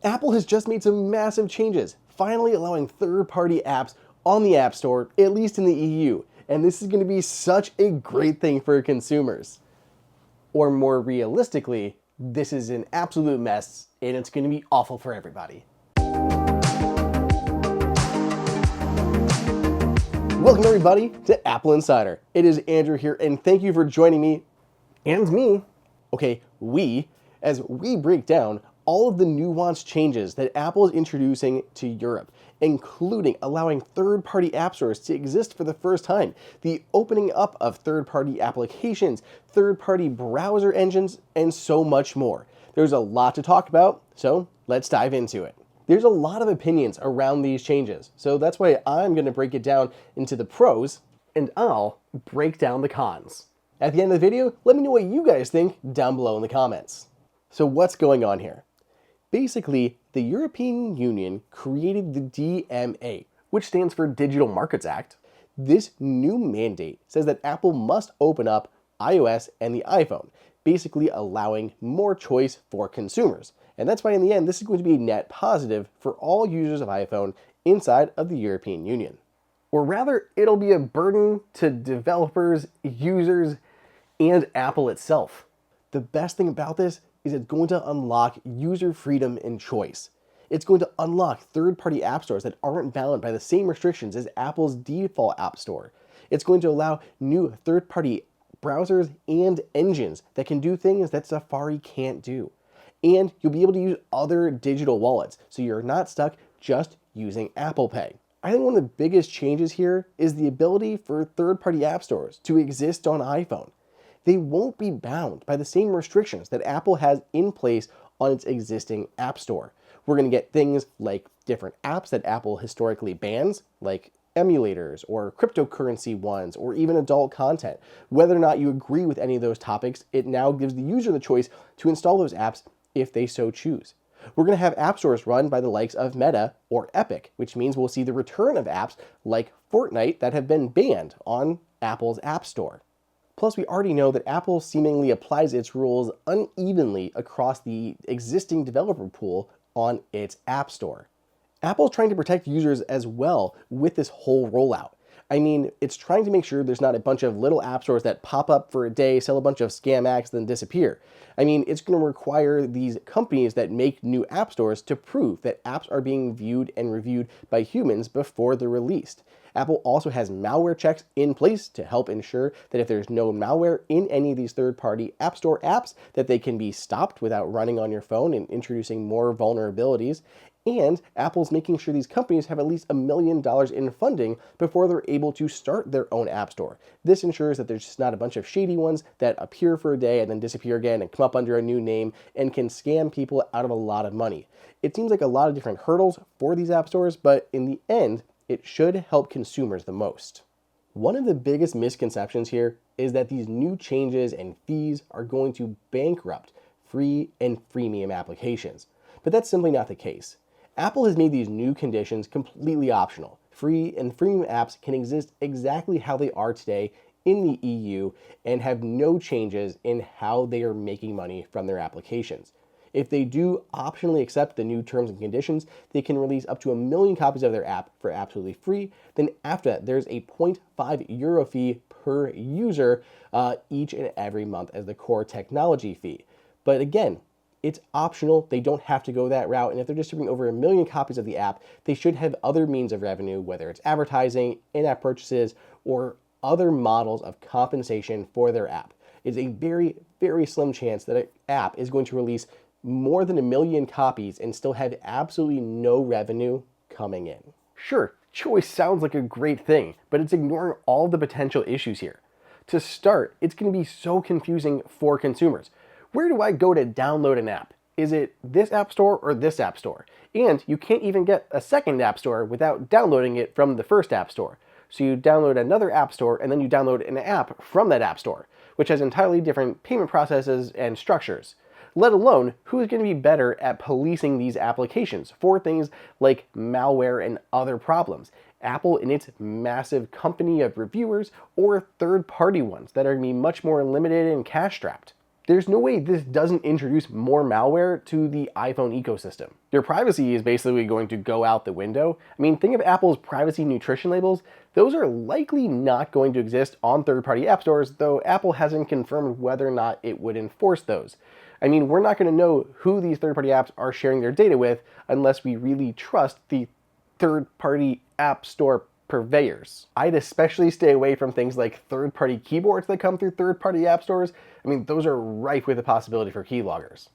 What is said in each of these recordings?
Apple has just made some massive changes, finally allowing third-party apps on the App Store, at least in the EU, and this is going to be such a great thing for consumers. Or more realistically, this is an absolute mess, and it's going to be awful for everybody. Welcome everybody to Apple Insider. It is Andrew here, and thank you for joining me, and me, as we break down all of the nuanced changes that Apple is introducing to Europe, including allowing third-party app stores to exist for the first time, the opening up of third-party applications, third-party browser engines, and so much more. There's a lot to talk about, so let's dive into it. There's a lot of opinions around these changes, so that's why I'm going to break it down into the pros, and I'll break down the cons. At the end of the video, let me know what you guys think down below in the comments. So what's going on here? Basically, the European Union created the DMA, which stands for Digital Markets Act. This new mandate says that Apple must open up iOS and the iPhone, basically allowing more choice for consumers. And that's why in the end, this is going to be a net positive for all users of iPhone inside of the European Union. Or rather, it'll be a burden to developers, users, and Apple itself. The best thing about this is it's going to unlock user freedom and choice. It's going to unlock third-party app stores that aren't bound by the same restrictions as Apple's default app store. It's going to allow new third-party browsers and engines that can do things that Safari can't do. And you'll be able to use other digital wallets, so you're not stuck just using Apple Pay. I think one of the biggest changes here is the ability for third-party app stores to exist on iPhone. They won't be bound by the same restrictions that Apple has in place on its existing App Store. We're going to get things like different apps that Apple historically bans, like emulators or cryptocurrency ones, or even adult content. Whether or not you agree with any of those topics, it now gives the user the choice to install those apps if they so choose. We're going to have app stores run by the likes of Meta or Epic, which means we'll see the return of apps like Fortnite that have been banned on Apple's App Store. Plus, we already know that Apple seemingly applies its rules unevenly across the existing developer pool on its App Store. Apple's trying to protect users as well with this whole rollout. I mean, it's trying to make sure there's not a bunch of little app stores that pop up for a day, sell a bunch of scam apps, then disappear. I mean, it's going to require these companies that make new app stores to prove that apps are being viewed and reviewed by humans before they're released. Apple also has malware checks in place to help ensure that if there's no malware in any of these third-party App Store apps, that they can be stopped without running on your phone and introducing more vulnerabilities. And Apple's making sure these companies have at least $1 million in funding before they're able to start their own app store. This ensures that there's just not a bunch of shady ones that appear for a day and then disappear again and come up under a new name and can scam people out of a lot of money. It seems like a lot of different hurdles for these app stores, but in the end, it should help consumers the most. One of the biggest misconceptions here is that these new changes and fees are going to bankrupt free and freemium applications, but that's simply not the case. Apple has made these new conditions completely optional. Free and freemium apps can exist exactly how they are today in the EU and have no changes in how they are making money from their applications. If they do optionally accept the new terms and conditions, they can release up to 1 million copies of their app for absolutely free. Then after that, there's a 0.5 euro fee per user each and every month as the core technology fee. But again, it's optional. They don't have to go that route. And if they're distributing over 1 million copies of the app, they should have other means of revenue, whether it's advertising, in-app purchases, or other models of compensation for their app. It's a very, very slim chance that an app is going to release more than 1 million copies and still have absolutely no revenue coming in. Sure, choice sounds like a great thing, but it's ignoring all the potential issues here. To start, it's going to be so confusing for consumers. Where do I go to download an app? Is it this app store or this app store? And you can't even get a second app store without downloading it from the first app store. So you download another app store and then you download an app from that app store, which has entirely different payment processes and structures. Let alone, who's going to be better at policing these applications for things like malware and other problems? Apple and its massive company of reviewers, or third-party ones that are going to be much more limited and cash-strapped? There's no way this doesn't introduce more malware to the iPhone ecosystem. Your privacy is basically going to go out the window. I mean, think of Apple's privacy nutrition labels. Those are likely not going to exist on third-party app stores, though Apple hasn't confirmed whether or not it would enforce those. I mean, we're not going to know who these third-party apps are sharing their data with unless we really trust the third-party app store purveyors. I'd especially stay away from things like third-party keyboards that come through third-party app stores. I mean, those are rife with the possibility for keyloggers.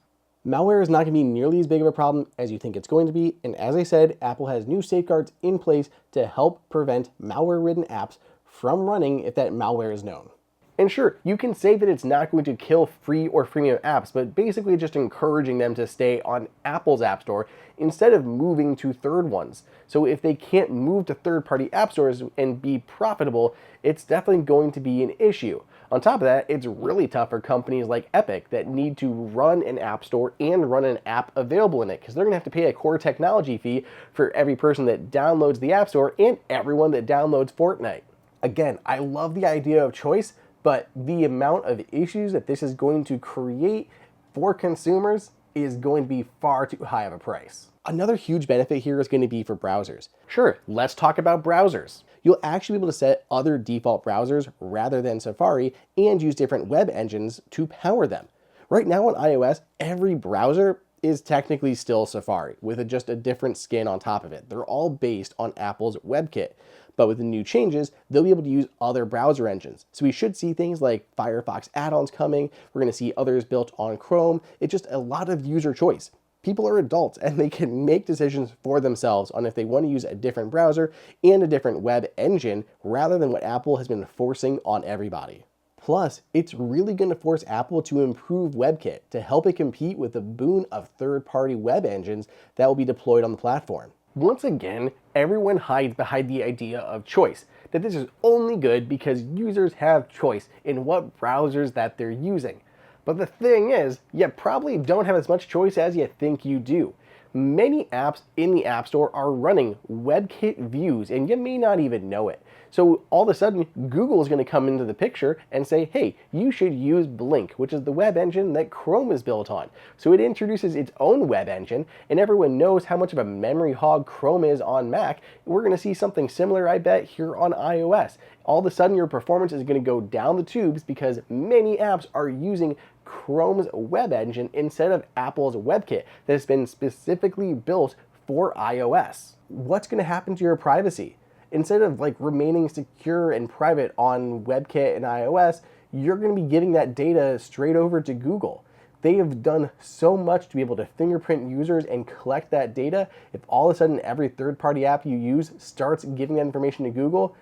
Malware is not going to be nearly as big of a problem as you think it's going to be, and as I said, Apple has new safeguards in place to help prevent malware-ridden apps from running if that malware is known. And sure, you can say that it's not going to kill free or freemium apps, but basically just encouraging them to stay on Apple's App Store instead of moving to third ones. So if they can't move to third-party app stores and be profitable, it's definitely going to be an issue. On top of that, it's really tough for companies like Epic that need to run an app store and run an app available in it, because they're going to have to pay a core technology fee for every person that downloads the app store and everyone that downloads Fortnite. Again, I love the idea of choice, but the amount of issues that this is going to create for consumers is going to be far too high of a price. Another huge benefit here is going to be for browsers. Sure, let's talk about browsers. You'll actually be able to set other default browsers rather than Safari and use different web engines to power them. Right now on iOS, every browser is technically still Safari with just a different skin on top of it. They're all based on Apple's WebKit. But with the new changes, they'll be able to use other browser engines. So we should see things like Firefox add-ons coming. We're going to see others built on Chrome. It's just a lot of user choice. People are adults and they can make decisions for themselves on if they want to use a different browser and a different web engine rather than what Apple has been forcing on everybody. Plus, it's really going to force Apple to improve WebKit to help it compete with the boon of third-party web engines that will be deployed on the platform. Once again, everyone hides behind the idea of choice, that this is only good because users have choice in what browsers that they're using. But the thing is, you probably don't have as much choice as you think you do. Many apps in the App Store are running WebKit views, and you may not even know it. So all of a sudden, Google is going to come into the picture and say, hey, you should use Blink, which is the web engine that Chrome is built on. So it introduces its own web engine, and everyone knows how much of a memory hog Chrome is on Mac. We're going to see something similar, I bet, here on iOS. All of a sudden, your performance is going to go down the tubes because many apps are using Chrome's web engine instead of Apple's WebKit that has been specifically built for iOS. What's going to happen to your privacy? Instead of remaining secure and private on WebKit and iOS, you're going to be giving that data straight over to Google. They have done so much to be able to fingerprint users and collect that data. If all of a sudden every third-party app you use starts giving that information to Google,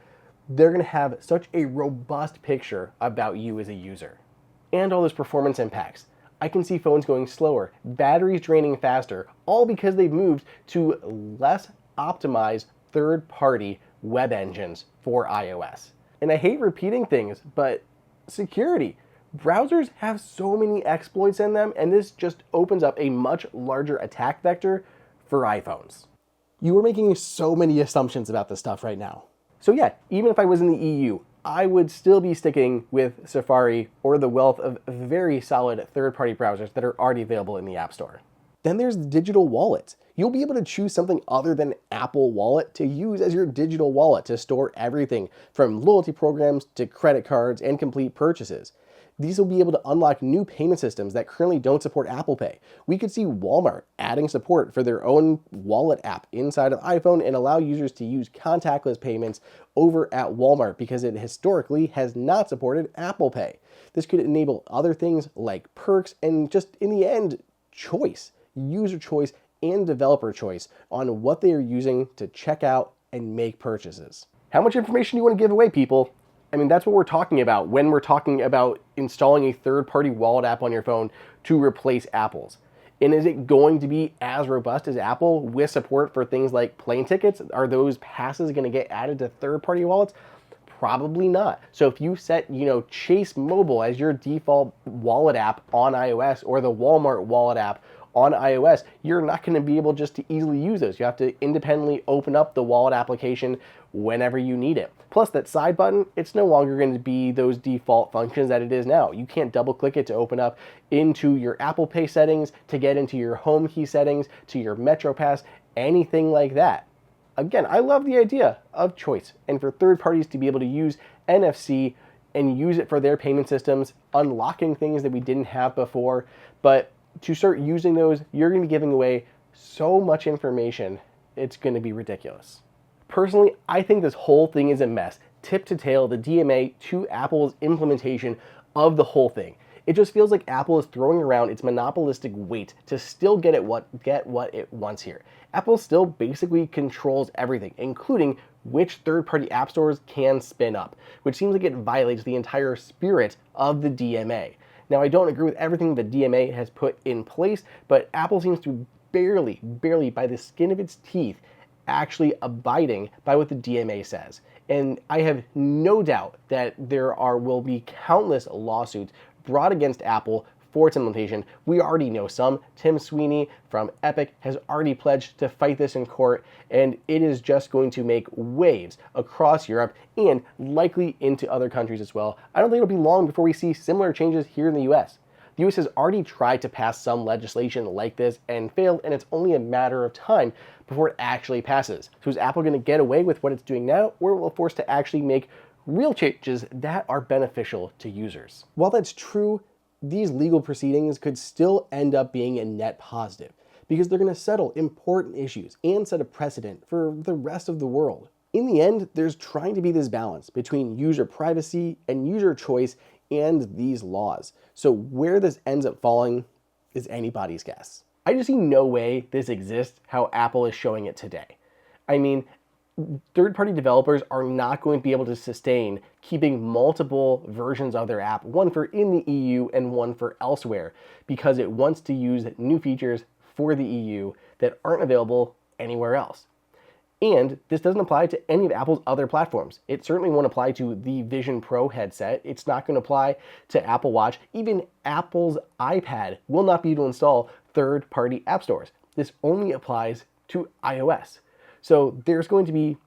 they're going to have such a robust picture about you as a user. And all those performance impacts. I can see phones going slower, batteries draining faster, all because they've moved to less optimized third-party web engines for iOS. And I hate repeating things, but security. Browsers have so many exploits in them, and this just opens up a much larger attack vector for iPhones. You are making so many assumptions about this stuff right now. So yeah, even if I was in the EU, I would still be sticking with Safari or the wealth of very solid third-party browsers that are already available in the App Store. Then there's digital wallets. You'll be able to choose something other than Apple Wallet to use as your digital wallet to store everything from loyalty programs to credit cards and complete purchases. These will be able to unlock new payment systems that currently don't support Apple Pay. We could see Walmart adding support for their own wallet app inside of iPhone and allow users to use contactless payments over at Walmart because it historically has not supported Apple Pay. This could enable other things like perks and just in the end, choice, user choice and developer choice on what they are using to check out and make purchases. How much information do you want to give away, people? I mean, that's what we're talking about when we're talking about installing a third-party wallet app on your phone to replace Apple's. And is it going to be as robust as Apple with support for things like plane tickets? Are those passes going to get added to third-party wallets? Probably not. So if you set, Chase Mobile as your default wallet app on iOS or the Walmart wallet app on iOS, you're not going to be able just to easily use those. You have to independently open up the wallet application whenever you need it. Plus that side button, it's no longer going to be those default functions that it is now. You can't double click it to open up into your Apple Pay settings, to get into your home key settings, to your Metro Pass, anything like that. Again, I love the idea of choice and for third parties to be able to use NFC and use it for their payment systems, unlocking things that we didn't have before. But to start using those, you're going to be giving away so much information, it's going to be ridiculous. Personally, I think this whole thing is a mess. Tip to tail, the DMA to Apple's implementation of the whole thing. It just feels like Apple is throwing around its monopolistic weight to still get what it wants here. Apple still basically controls everything, including which third-party app stores can spin up, which seems like it violates the entire spirit of the DMA. Now, I don't agree with everything the DMA has put in place, but Apple seems to barely, by the skin of its teeth, actually abiding by what the DMA says. And I have no doubt that there will be countless lawsuits brought against Apple for its implementation. We already know some. Tim Sweeney from Epic has already pledged to fight this in court, and it is just going to make waves across Europe and likely into other countries as well. I don't think it'll be long before we see similar changes here in the US. The US has already tried to pass some legislation like this and failed, and it's only a matter of time before it actually passes. So is Apple going to get away with what it's doing now, or will it force to actually make real changes that are beneficial to users? While that's true, these legal proceedings could still end up being a net positive because they're going to settle important issues and set a precedent for the rest of the world. In the end, there's trying to be this balance between user privacy and user choice and these laws. So where this ends up falling is anybody's guess. I just see no way this exists how Apple is showing it today. I mean, third-party developers are not going to be able to sustain keeping multiple versions of their app, one for in the EU and one for elsewhere, because it wants to use new features for the EU that aren't available anywhere else. And this doesn't apply to any of Apple's other platforms. It certainly won't apply to the Vision Pro headset. It's not going to apply to Apple Watch. Even Apple's iPad will not be able to install third-party app stores. This only applies to iOS. So there's going to be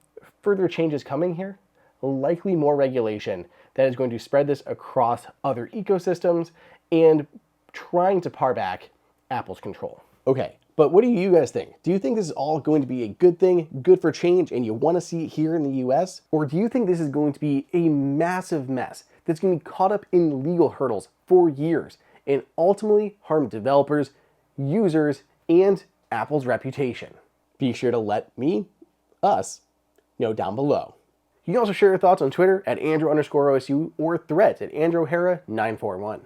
further changes coming here, likely more regulation that is going to spread this across other ecosystems and trying to par back Apple's control. Okay, but what do you guys think? Do you think this is all going to be a good thing, good for change, and you want to see it here in the US? Or do you think this is going to be a massive mess that's going to be caught up in legal hurdles for years and ultimately harm developers, users, and Apple's reputation? Be sure to let us know down below. You can also share your thoughts on Twitter at Andrew_OSU or Threads at AndrewO'Hara941.